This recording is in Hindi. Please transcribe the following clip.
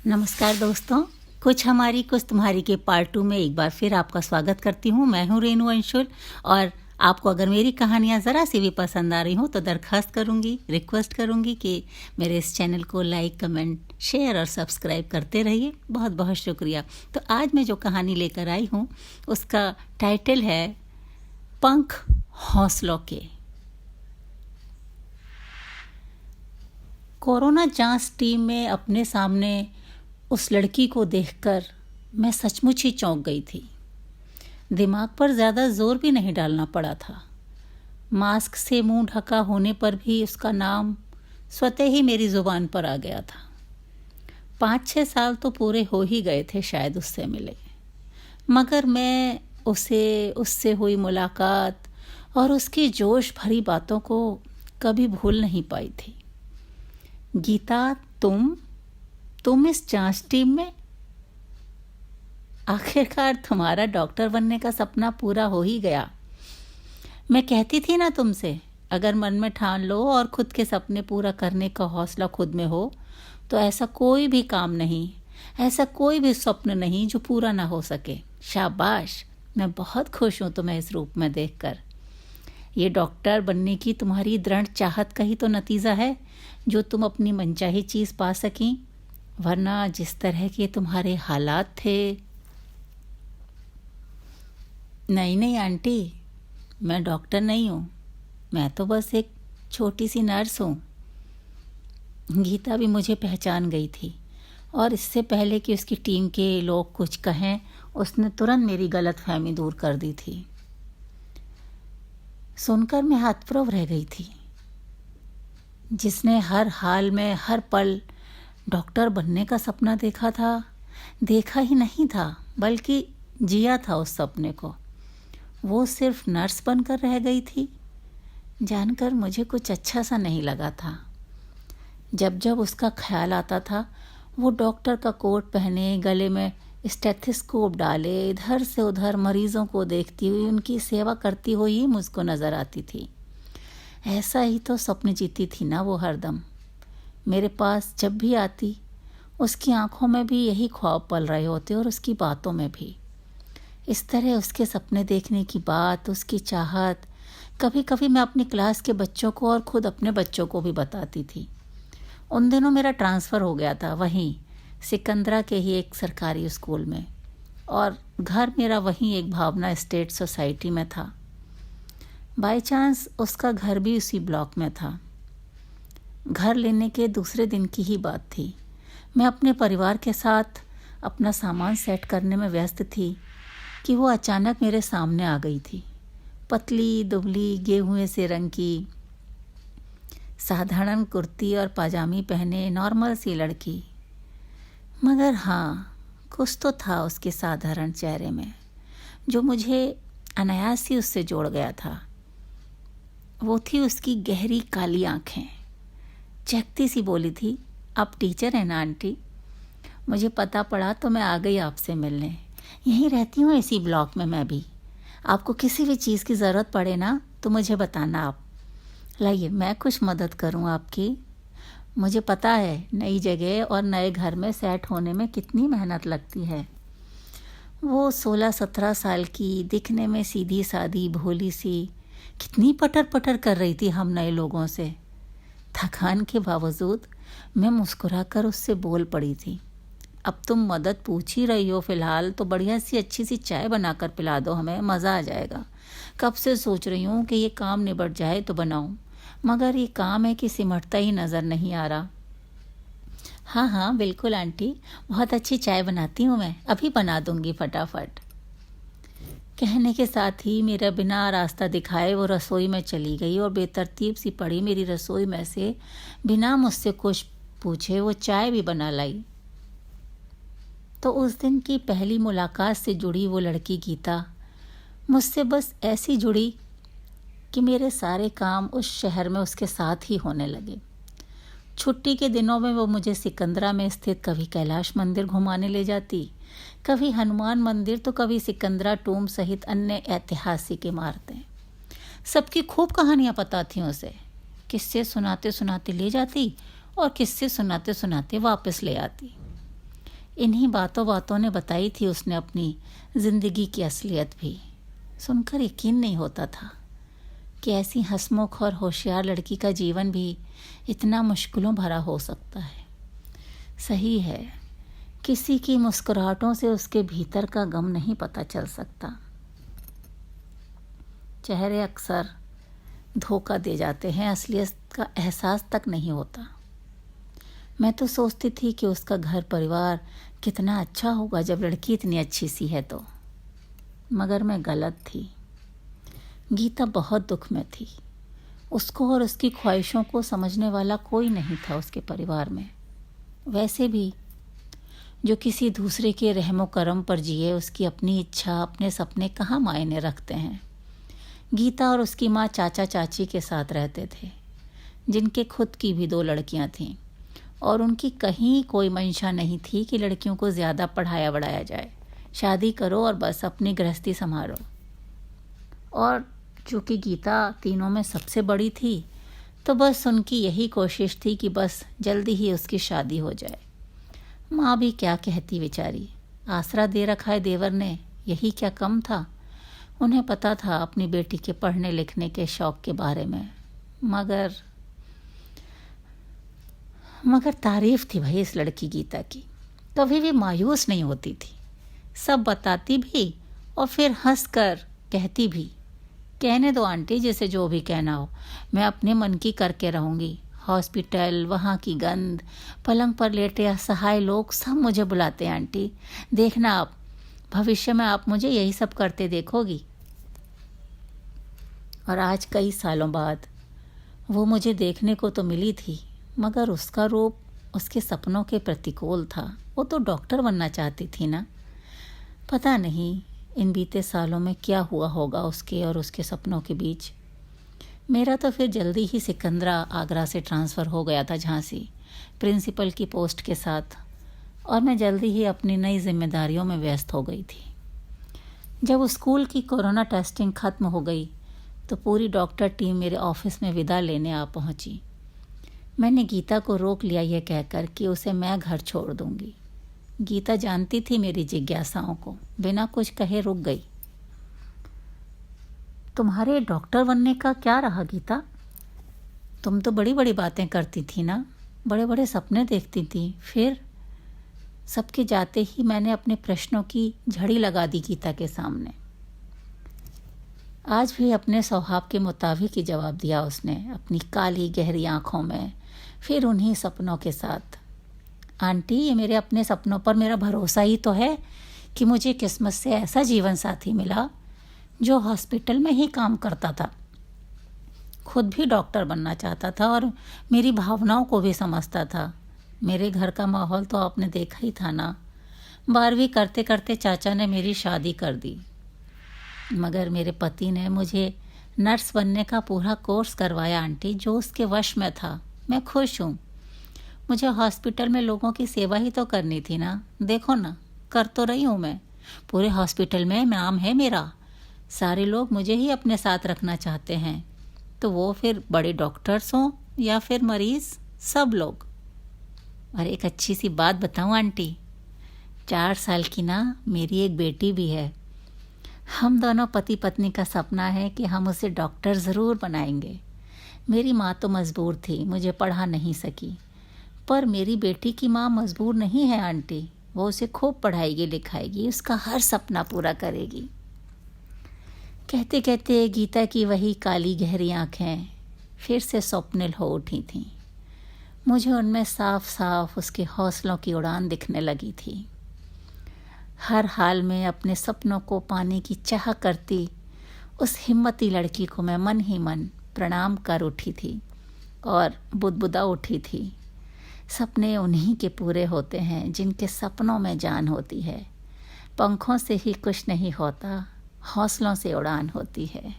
नमस्कार दोस्तों, कुछ हमारी कुछ तुम्हारी के पार्ट 2 में एक बार फिर आपका स्वागत करती हूँ। मैं हूँ रेणु अंशुल और आपको अगर मेरी कहानियाँ ज़रा सी भी पसंद आ रही हों तो दरख्वास्त करूँगी, रिक्वेस्ट करूँगी कि मेरे इस चैनल को लाइक, कमेंट, शेयर और सब्सक्राइब करते रहिए। बहुत बहुत शुक्रिया। तो आज मैं जो कहानी लेकर आई हूँ उसका टाइटल है पंख हौसलों के। कोरोना जांच टीम में अपने सामने उस लड़की को देखकर मैं सचमुच ही चौंक गई थी। दिमाग पर ज़्यादा जोर भी नहीं डालना पड़ा था। मास्क से मुंह ढका होने पर भी उसका नाम स्वतः ही मेरी ज़ुबान पर आ गया था। 5-6 साल तो पूरे हो ही गए थे शायद उससे मिले, मगर मैं उससे हुई मुलाकात और उसकी जोश भरी बातों को कभी भूल नहीं पाई थी। गीता, तुम इस जांच टीम में? आखिरकार तुम्हारा डॉक्टर बनने का सपना पूरा हो ही गया। मैं कहती थी ना तुमसे, अगर मन में ठान लो और खुद के सपने पूरा करने का हौसला खुद में हो तो ऐसा कोई भी काम नहीं, ऐसा कोई भी स्वप्न नहीं जो पूरा ना हो सके। शाबाश, मैं बहुत खुश हूँ तुम्हें इस रूप में देखकर। ये डॉक्टर बनने की तुम्हारी दृढ़ चाहत का ही तो नतीजा है जो तुम अपनी मनचाही चीज़ पा सकी, वरना जिस तरह के तुम्हारे हालात थे। नहीं आंटी, मैं डॉक्टर नहीं हूँ, मैं तो बस एक छोटी सी नर्स हूँ। गीता भी मुझे पहचान गई थी और इससे पहले कि उसकी टीम के लोग कुछ कहें उसने तुरंत मेरी गलतफहमी दूर कर दी थी। सुनकर मैं हतप्रभ रह गई थी। जिसने हर हाल में हर पल डॉक्टर बनने का सपना देखा ही नहीं था बल्कि जिया था उस सपने को, वो सिर्फ नर्स बनकर रह गई थी। जानकर मुझे कुछ अच्छा सा नहीं लगा था। जब उसका ख्याल आता था वो डॉक्टर का कोट पहने, गले में स्टेथोस्कोप डाले, इधर से उधर मरीजों को देखती हुई उनकी सेवा करती हुई ही मुझको नज़र आती थी। ऐसा ही तो सपने जीती थी ना वो हरदम। मेरे पास जब भी आती उसकी आंखों में भी यही ख्वाब पल रहे होते और उसकी बातों में भी। इस तरह उसके सपने देखने की बात, उसकी चाहत कभी कभी मैं अपनी क्लास के बच्चों को और खुद अपने बच्चों को भी बताती थी। उन दिनों मेरा ट्रांसफ़र हो गया था वहीं सिकंदरा के ही एक सरकारी स्कूल में, और घर मेरा वहीं एक भावना स्टेट सोसाइटी में था। बाय चांस उसका घर भी उसी ब्लॉक में था। घर लेने के दूसरे दिन की ही बात थी। मैं अपने परिवार के साथ अपना सामान सेट करने में व्यस्त थी कि वो अचानक मेरे सामने आ गई थी। पतली दुबली गेहुए से रंग की, साधारण कुर्ती और पाजामी पहने नॉर्मल सी लड़की, मगर हाँ, कुछ तो था उसके साधारण चेहरे में जो मुझे अनायास ही उससे जोड़ गया था। वो थी उसकी गहरी काली आंखें। चहकती सी बोली थी, आप टीचर हैं ना आंटी? मुझे पता पड़ा तो मैं आ गई आपसे मिलने। यहीं रहती हूँ इसी ब्लॉक में मैं भी। आपको किसी भी चीज़ की ज़रूरत पड़े ना तो मुझे बताना आप। लाइए मैं कुछ मदद करूँ आपकी। मुझे पता है नई जगह और नए घर में सेट होने में कितनी मेहनत लगती है। वो 16-17 साल की, दिखने में सीधी सादी भोली सी, कितनी पटर पटर कर रही थी हम नए लोगों से। थकान के बावजूद मैं मुस्कुराकर उससे बोल पड़ी थी, अब तुम मदद पूछ ही रही हो फिलहाल तो बढ़िया सी अच्छी सी चाय बनाकर पिला दो, हमें मज़ा आ जाएगा। कब से सोच रही हूँ कि ये काम निबट जाए तो बनाऊँ, मगर ये काम है कि सिमटता ही नज़र नहीं आ रहा। हाँ बिल्कुल आंटी, बहुत अच्छी चाय बनाती हूँ मैं, अभी बना दूँगी फटाफट। कहने के साथ ही मेरा बिना रास्ता दिखाए वो रसोई में चली गई और बेतरतीब सी पड़ी मेरी रसोई में से बिना मुझसे कुछ पूछे वो चाय भी बना लाई। तो उस दिन की पहली मुलाकात से जुड़ी वो लड़की गीता मुझसे बस ऐसी जुड़ी कि मेरे सारे काम उस शहर में उसके साथ ही होने लगे। छुट्टी के दिनों में वो मुझे सिकंदरा में स्थित कभी कैलाश मंदिर घुमाने ले जाती, कभी हनुमान मंदिर तो कभी सिकंदरा टूम सहित अन्य ऐतिहासिक इमारतें। सबकी खूब कहानियाँ पता थीं उसे। किस्से सुनाते सुनाते ले जाती और किस्से सुनाते सुनाते वापस ले आती। इन्हीं बातों बातों ने बताई थी उसने अपनी ज़िंदगी की असलियत भी। सुनकर यकीन नहीं होता था कि ऐसी हंसमुख और होशियार लड़की का जीवन भी इतना मुश्किलों भरा हो सकता है। सही है, किसी की मुस्कुराहटों से उसके भीतर का गम नहीं पता चल सकता। चेहरे अक्सर धोखा दे जाते हैं, असलियत का एहसास तक नहीं होता। मैं तो सोचती थी कि उसका घर परिवार कितना अच्छा होगा जब लड़की इतनी अच्छी सी है तो, मगर मैं गलत थी। गीता बहुत दुख में थी। उसको और उसकी ख्वाहिशों को समझने वाला कोई नहीं था उसके परिवार में। वैसे भी जो किसी दूसरे के रहमो करम पर जिए, उसकी अपनी इच्छा, अपने सपने कहाँ मायने रखते हैं। गीता और उसकी माँ चाचा चाची के साथ रहते थे, जिनके खुद की भी 2 लड़कियां थीं, और उनकी कहीं कोई मंशा नहीं थी कि लड़कियों को ज़्यादा पढ़ाया बढ़ाया जाए। शादी करो और बस अपनी गृहस्थी संभालो। और चूँकि गीता तीनों में सबसे बड़ी थी, तो बस उनकी यही कोशिश थी कि बस जल्दी ही उसकी शादी हो जाए। माँ भी क्या कहती बेचारी, आसरा दे रखा है देवर ने, यही क्या कम था। उन्हें पता था अपनी बेटी के पढ़ने लिखने के शौक़ के बारे में, मगर तारीफ थी भाई इस लड़की गीता की। कभी भी मायूस नहीं होती थी, सब बताती भी और फिर हंसकर कहती भी, कहने दो आंटी, जैसे जो भी कहना हो, मैं अपने मन की करके रहूँगी। हॉस्पिटल, वहाँ की गंध, पलंग पर लेटे असहाय लोग सब मुझे बुलाते हैं आंटी। देखना आप, भविष्य में आप मुझे यही सब करते देखोगी। और आज कई सालों बाद वो मुझे देखने को तो मिली थी, मगर उसका रूप उसके सपनों के प्रतिकूल था। वो तो डॉक्टर बनना चाहती थी ना। पता नहीं इन बीते सालों में क्या हुआ होगा उसके और उसके सपनों के बीच। मेरा तो फिर जल्दी ही सिकंदरा आगरा से ट्रांसफ़र हो गया था झांसी, प्रिंसिपल की पोस्ट के साथ, और मैं जल्दी ही अपनी नई जिम्मेदारियों में व्यस्त हो गई थी। जब स्कूल की कोरोना टेस्टिंग ख़त्म हो गई तो पूरी डॉक्टर टीम मेरे ऑफिस में विदा लेने आ पहुंची। मैंने गीता को रोक लिया यह कहकर कि उसे मैं घर छोड़ दूंगी। गीता जानती थी मेरी जिज्ञासाओं को, बिना कुछ कहे रुक गई। तुम्हारे डॉक्टर बनने का क्या रहा गीता? तुम तो बड़ी बड़ी बातें करती थी ना, बड़े बड़े सपने देखती थी। फिर सबके जाते ही मैंने अपने प्रश्नों की झड़ी लगा दी गीता के सामने। आज भी अपने स्वभाव के मुताबिक ही जवाब दिया उसने, अपनी काली गहरी आंखों में, फिर उन्हीं सपनों के साथ। आंटी, ये मेरे अपने सपनों पर मेरा भरोसा ही तो है कि मुझे किस्मत से ऐसा जीवन साथी मिला जो हॉस्पिटल में ही काम करता था, खुद भी डॉक्टर बनना चाहता था और मेरी भावनाओं को भी समझता था। मेरे घर का माहौल तो आपने देखा ही था ना। 12वीं करते करते चाचा ने मेरी शादी कर दी, मगर मेरे पति ने मुझे नर्स बनने का पूरा कोर्स करवाया आंटी, जो उसके वश में था। मैं खुश हूँ। मुझे हॉस्पिटल में लोगों की सेवा ही तो करनी थी ना। देखो ना, कर तो रही हूँ मैं। पूरे हॉस्पिटल में नाम है मेरा। सारे लोग मुझे ही अपने साथ रखना चाहते हैं, तो वो फिर बड़े डॉक्टर्स हों या फिर मरीज़, सब लोग। और एक अच्छी सी बात बताऊँ आंटी, 4 साल की ना मेरी एक बेटी भी है। हम दोनों पति पत्नी का सपना है कि हम उसे डॉक्टर ज़रूर बनाएंगे। मेरी माँ तो मजबूर थी, मुझे पढ़ा नहीं सकी, पर मेरी बेटी की माँ मजबूर नहीं है आंटी। वो उसे खूब पढ़ाएगी लिखाएगी, उसका हर सपना पूरा करेगी। कहते कहते गीता की वही काली गहरी आँखें फिर से स्वप्निल हो उठी थीं। मुझे उनमें साफ साफ उसके हौसलों की उड़ान दिखने लगी थी। हर हाल में अपने सपनों को पाने की चाह करती उस हिम्मती लड़की को मैं मन ही मन प्रणाम कर उठी थी और बुदबुदा उठी थी। सपने उन्हीं के पूरे होते हैं जिनके सपनों में जान होती है। पंखों से ही कुछ नहीं होता, हौसलों से उड़ान होती है।